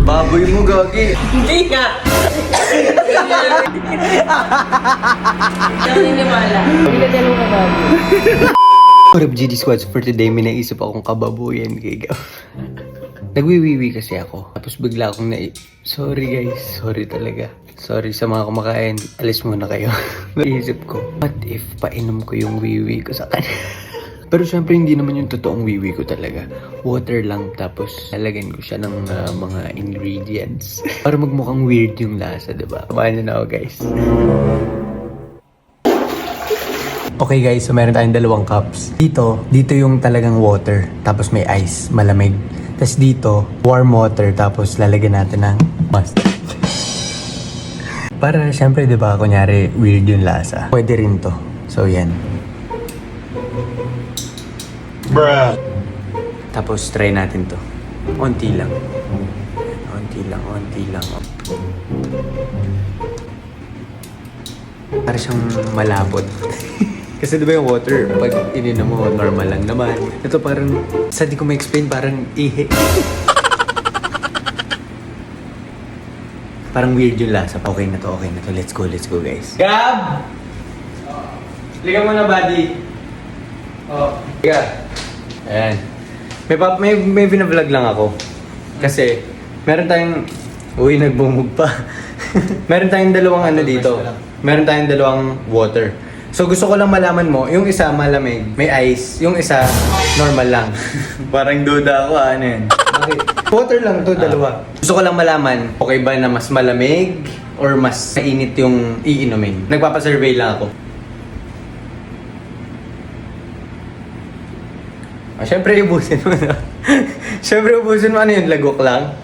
Baboy mo, Gagi. Hindi nga. Naniniwala. Hindi ka dalawa ka bago. What up, GD Squads? For today, may naisip akong kababuyan kay Gav. Nagwiwiwi kasi ako. Tapos bigla akong Sorry guys, sorry talaga. Sorry sa mga kumakain. Alis muna kayo. Naisip ko, what if painom ko yung wiwi ko sa kanya? Pero syempre hindi naman yung totoong wiwi ko talaga. Water lang, tapos lalagyan ko siya ng mga ingredients. Para magmukhang weird yung lasa, diba? Kumain na ako guys. Okay guys, so meron tayong dalawang cups. Dito yung talagang water, tapos may ice, malamig. Tapos dito, warm water, tapos lalagyan natin ng mustard. Para syempre, di ba, kunyari weird yung lasa. Pwede rin to. So yan. Bruh. Tapos try natin to. Onti lang. Onti lang. Para siyang malapot. Kasi diba yung water, pag ininom mo, normal lang naman. Ito parang, sa di ko ma-explain, parang ihi. Parang weird yung lasa. Okay na to. Let's go guys. Gab! Liga mo na, buddy. Liga. Ayan. May binablog lang ako. Kasi, meron tayong... Uy, nagbumug pa. Meron tayong dalawang dito. Meron tayong dalawang water. So gusto ko lang malaman mo, yung isa malamig, may ice, yung isa normal lang. Parang duda ako, ano yan? Bakit? Water lang to, dalawa. Gusto ko lang malaman, okay ba na mas malamig or mas mainit yung iinumin? Nagpapasurvey lang ako. Siyempre ubusin mo na. Siyempre ubusin mo, ano yun, lagok lang?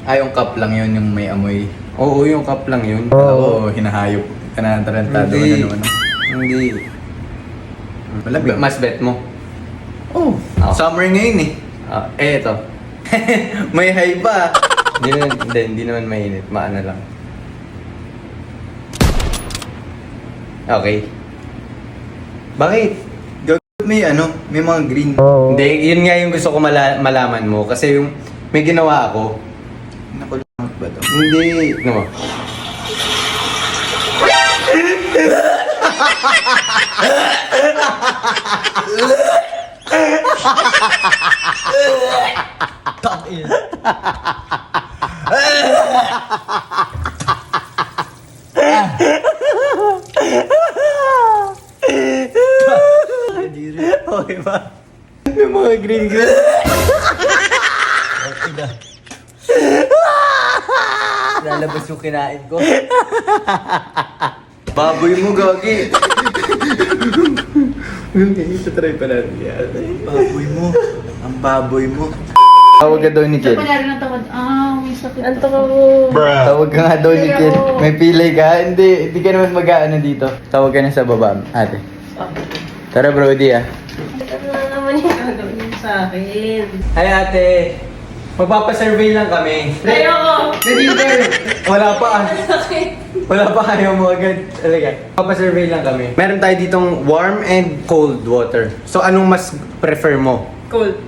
Yung cup lang yun, yung may amoy. Oo, yung cup lang yun. Oo, hinahayop ka na tarantado. Hindi. Ano. Hindi. Malamig. Mas bet mo? Oh, summer ngayon eh. Eto. May high pa. Hindi naman mainit. Maano lang. Okay. Bakit? May mga green. Hindi, yun nga yung gusto ko malaman mo. Kasi yung may ginawa ako. Nakulangot ba to? Hindi. Ano mo? Okay ba? May mga green. Okay na. Lalabas yung kinain ko. Baboy mo, Gagi. Ito try pa natin yan. Baboy mo. Ang baboy mo. Tawag ka daw ni Kid. May sakit. Anto ka mo. Tawag ka nga daw ni Kid. May pilay ka? Hindi ka naman mag-aano dito. Tawag ka na sa baba, ate. Tara, Brody ah. Ano na naman yung gagawin sa akin? Hi, ate. Magpapasurvey lang kami. Ayoko. Wala pa. Wala pa, ayaw mo agad. Talaga. Magpapasurvey lang kami. Meron tayo ditong warm and cold water. So, anong mas prefer mo? Cold.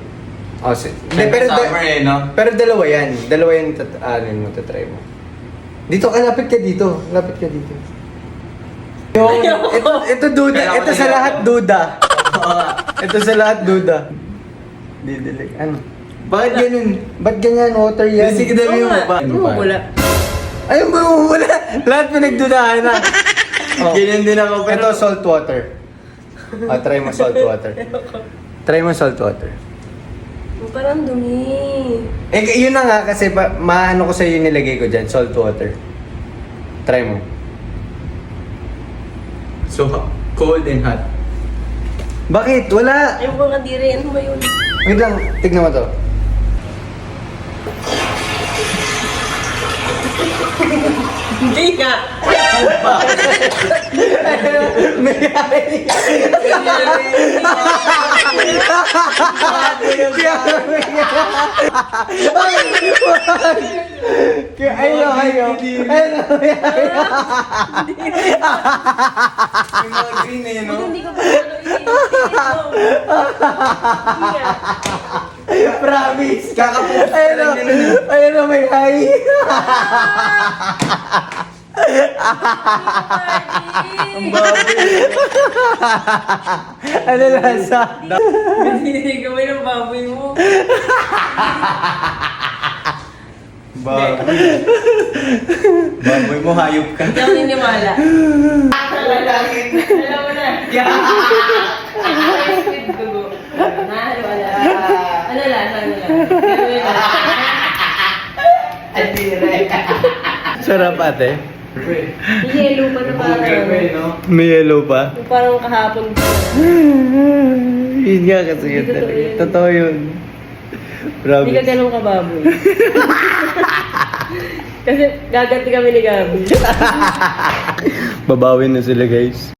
Oh, Summer no? Pero dalawa yan. Dalawa yan tatry mo. Dito ka, lapit ka dito. Lapit ka dito. Yung, ito duda. Ito sa lahat duda. Ito sa lahat duda. Didilig. Ano? Bakit ganun? Ba't ganyan water yan? Sige, dami mo pa. Wala. Ayun ba wala? Lahat pinagdudahan na. Ganyan din ako. Pero ito salt water. Try mo salt water. Try mo salt water. Parang dumi. Yun na nga kasi maano ko sa'yo yung nilagay ko dyan, salt water. Try mo. So, cold and hot. Bakit? Wala! Ayaw ko nga diri. Ano ba yun? Wait lang, tignan mo to. Hindi nga. Ayaw. Yung mga green no? Hindi ko pa ano Promise. Kakapost ka Ayun lang o. yun, ano? Ayun o, may hi. Ang baboy. Ano lasa? Hindi kamay ng baboy mo. Baboy. Baboy mo, hayop ka. Hindi ako niniwala. Alam mo na. Squid dugo. Wala. Ano lasa? Ano lasa? Sarap ate. May yellow pa na parang. May yellow pa. Parang kahapon pa. Yun nga kasi yun Hindi totoo talaga. yun. Totoo yun. Hindi ka Promise. ganun kababoy. Kasi gaganti kami ni Gabi. Babawin na sila guys.